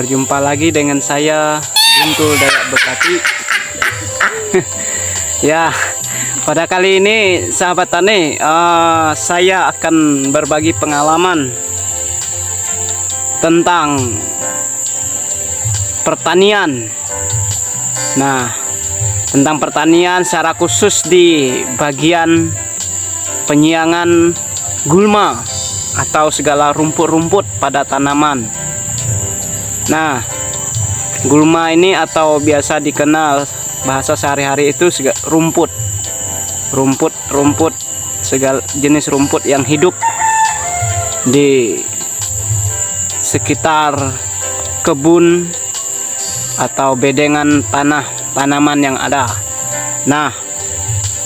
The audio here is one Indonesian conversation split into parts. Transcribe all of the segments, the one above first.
Berjumpa lagi dengan saya Guntul Dayak Bekati. Ya, pada kali ini sahabat tani, saya akan berbagi pengalaman tentang pertanian. Nah, tentang pertanian secara khusus di bagian penyiangan gulma atau segala rumput-rumput pada tanaman. Nah, gulma ini atau biasa dikenal bahasa sehari-hari itu rumput, segala jenis rumput yang hidup di sekitar kebun atau bedengan tanaman yang ada. Nah,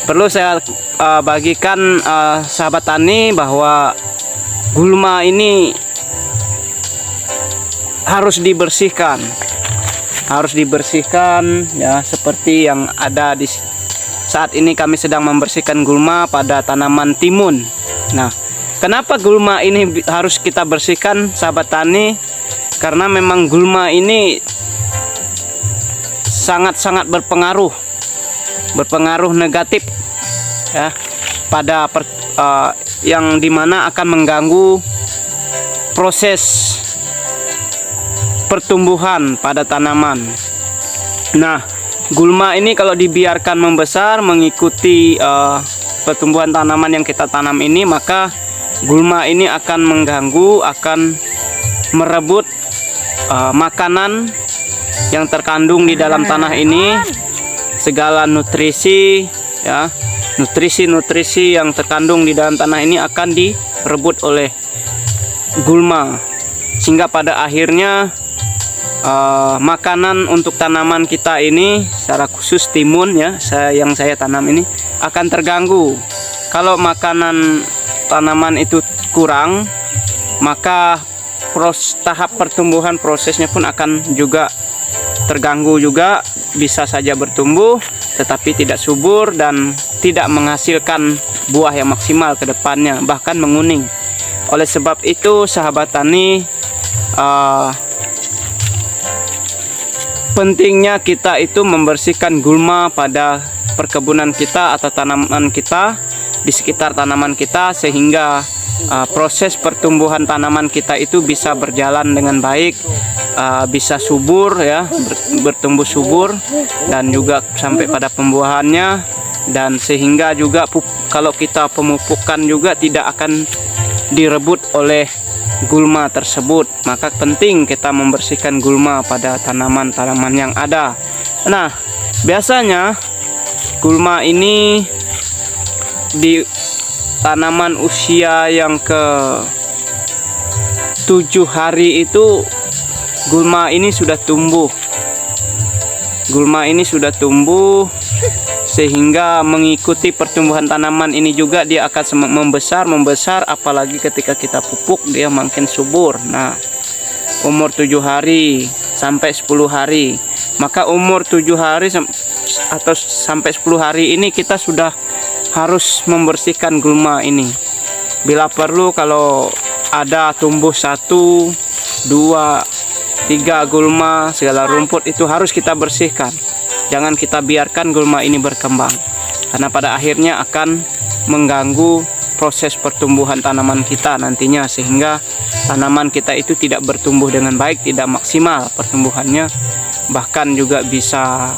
perlu saya bagikan sahabat tani bahwa gulma ini harus dibersihkan ya, seperti yang ada di saat ini kami sedang membersihkan gulma pada tanaman timun. Nah, kenapa gulma ini harus kita bersihkan sahabat tani? Karena memang gulma ini sangat-sangat berpengaruh negatif ya pada yang dimana akan mengganggu proses pertumbuhan pada tanaman. Nah, gulma ini kalau dibiarkan membesar mengikuti pertumbuhan tanaman yang kita tanam ini, maka gulma ini akan mengganggu, akan merebut makanan yang terkandung di dalam tanah ini. Segala nutrisi ya, nutrisi yang terkandung di dalam tanah ini akan direbut oleh gulma, sehingga pada akhirnya makanan untuk tanaman kita ini, secara khusus timun ya, yang saya tanam ini akan terganggu. Kalau makanan tanaman itu kurang, maka tahap pertumbuhan prosesnya pun akan juga terganggu juga, bisa saja bertumbuh tetapi tidak subur dan tidak menghasilkan buah yang maksimal ke depannya, bahkan menguning. Oleh sebab itu sahabat tani, pentingnya kita itu membersihkan gulma pada perkebunan kita atau tanaman kita, di sekitar tanaman kita, sehingga proses pertumbuhan tanaman kita itu bisa berjalan dengan baik, bisa subur ya, bertumbuh subur, dan juga sampai pada pembuahannya. Dan sehingga juga kalau kita pemupukan juga tidak akan direbut oleh gulma tersebut. Maka penting kita membersihkan gulma pada tanaman-tanaman yang ada. Nah, biasanya gulma ini di tanaman usia yang ke 7 hari itu gulma ini sudah tumbuh. Sehingga mengikuti pertumbuhan tanaman ini juga dia akan membesar, apalagi ketika kita pupuk dia makin subur. Nah, umur 7 hari sampai 10 hari. Maka umur 7 hari atau sampai 10 hari ini kita sudah harus membersihkan gulma ini. Bila perlu, kalau ada tumbuh 1, 2, 3 gulma, segala rumput itu harus kita bersihkan. Jangan kita biarkan gulma ini berkembang, karena pada akhirnya akan mengganggu proses pertumbuhan tanaman kita nantinya, sehingga tanaman kita itu tidak bertumbuh dengan baik, tidak maksimal pertumbuhannya, bahkan juga bisa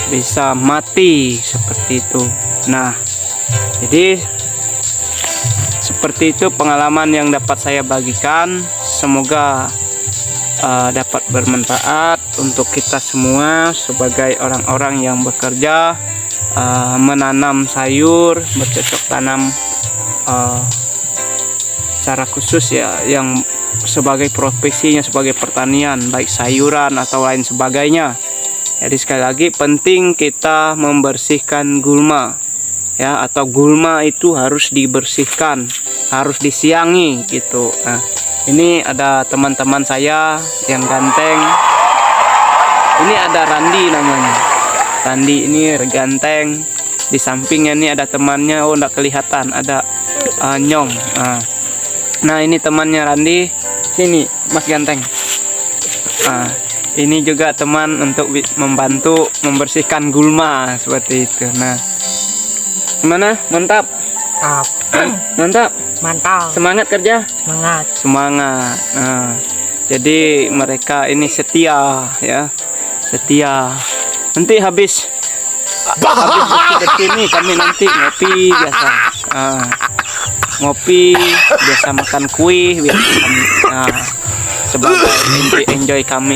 bisa mati seperti itu. Nah, jadi seperti itu pengalaman yang dapat saya bagikan. Semoga dapat bermanfaat untuk kita semua sebagai orang-orang yang bekerja menanam sayur, bercocok tanam secara khusus ya, yang sebagai profesinya sebagai pertanian, baik sayuran atau lain sebagainya. Jadi sekali lagi penting kita membersihkan gulma ya, atau gulma itu harus dibersihkan, harus disiangi gitu. Nah, ini ada teman-teman saya yang ganteng. Ini ada Randi namanya. Randi ini ganteng. Di sampingnya ini ada temannya, oh enggak kelihatan, ada Nyong. Nah, ini temannya Randi. Sini Mas Ganteng. Nah, ini juga teman untuk membantu membersihkan gulma seperti itu. Nah, gimana? Mantap. Mantap. Mantap. Semangat kerja. Semangat. Nah, jadi mereka ini setia ya. Setia. Nanti habis bersih nih kami nanti ngopi biasa. Ngopi biasa, makan kue biasa kami. Sebagai enjoy kami.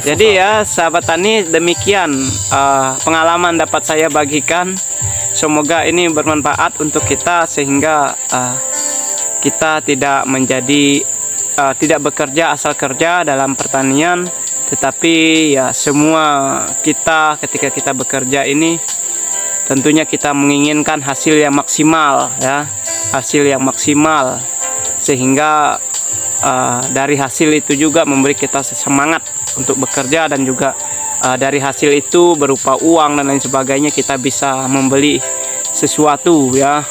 Jadi ya sahabat tani, demikian pengalaman dapat saya bagikan. Semoga ini bermanfaat untuk kita sehingga kita tidak menjadi tidak bekerja asal kerja dalam pertanian, tetapi ya semua kita ketika kita bekerja ini tentunya kita menginginkan hasil yang maksimal ya, hasil yang maksimal sehingga dari hasil itu juga memberi kita semangat untuk bekerja, dan juga dari hasil itu berupa uang dan lain sebagainya kita bisa membeli sesuatu ya,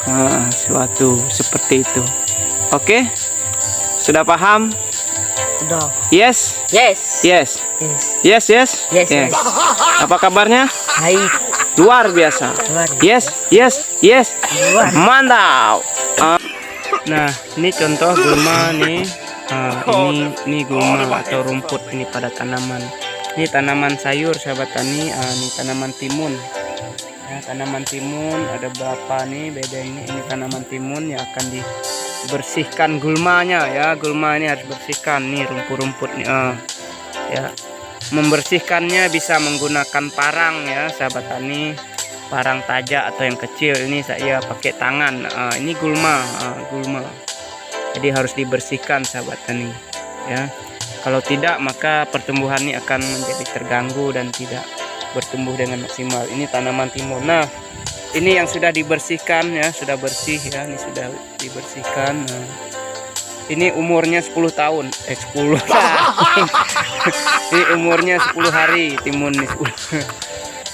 sesuatu seperti itu. Oke, sudah paham? Sudah. Yes. Yes. Yes. Yes. Yes. Yes. Yes. Apa kabarnya? Baik. Luar biasa. Yes. Yes. Yes. Mantap. Nah, ini contoh gulma nih. Ini gulma atau rumput ini pada tanaman. Ini tanaman sayur sahabat tani. Ini tanaman timun. Ya, tanaman timun ada berapa nih beda ini tanaman timun yang akan dibersihkan gulmanya ya. Gulma ini harus bersihkan nih rumput-rumput nih. Ya, membersihkannya bisa menggunakan parang ya sahabat tani, parang tajak atau yang kecil. Ini saya pakai tangan. Ini gulma, gulma. Jadi harus dibersihkan sahabat tani ya. Kalau tidak maka pertumbuhan ini akan menjadi terganggu dan tidak bertumbuh dengan maksimal. Ini tanaman timun. Nah, ini yang sudah dibersihkan ya, sudah bersih ya, ini sudah dibersihkan. Nah, ini umurnya 10 tahun. 10 tahun. Ini umurnya 10 hari timun ini.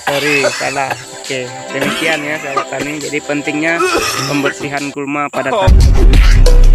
Sorry, salah. Oke, demikian ya sahabat tani. Jadi pentingnya pembersihan gulma pada tanaman.